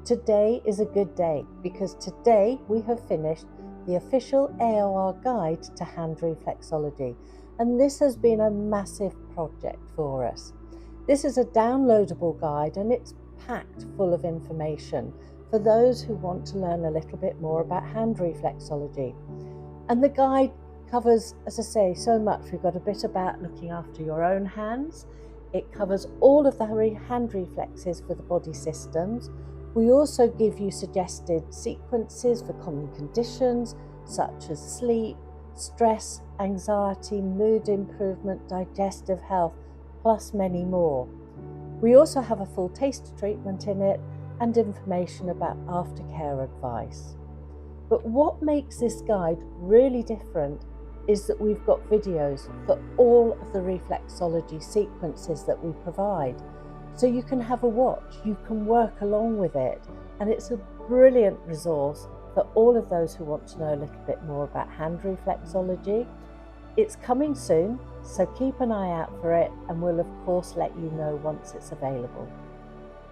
Today is a good day because today we have finished the official AOR guide to hand reflexology, and this has been a massive project for us. This is a downloadable guide and it's packed full of information for those who want to learn a little bit more about hand reflexology. And the guide covers, as I say, so much. We've got a bit about looking after your own hands. It covers all of the hand reflexes for the body systems. We also give you suggested sequences for common conditions such as sleep, stress, anxiety, mood improvement, digestive health, plus many more. We also have a full taster treatment in it and information about aftercare advice. But what makes this guide really different is that we've got videos for all of the reflexology sequences that we provide. So you can have a watch, you can work along with it, and it's a brilliant resource for all of those who want to know a little bit more about hand reflexology. It's coming soon, so keep an eye out for it, and we'll of course let you know once it's available.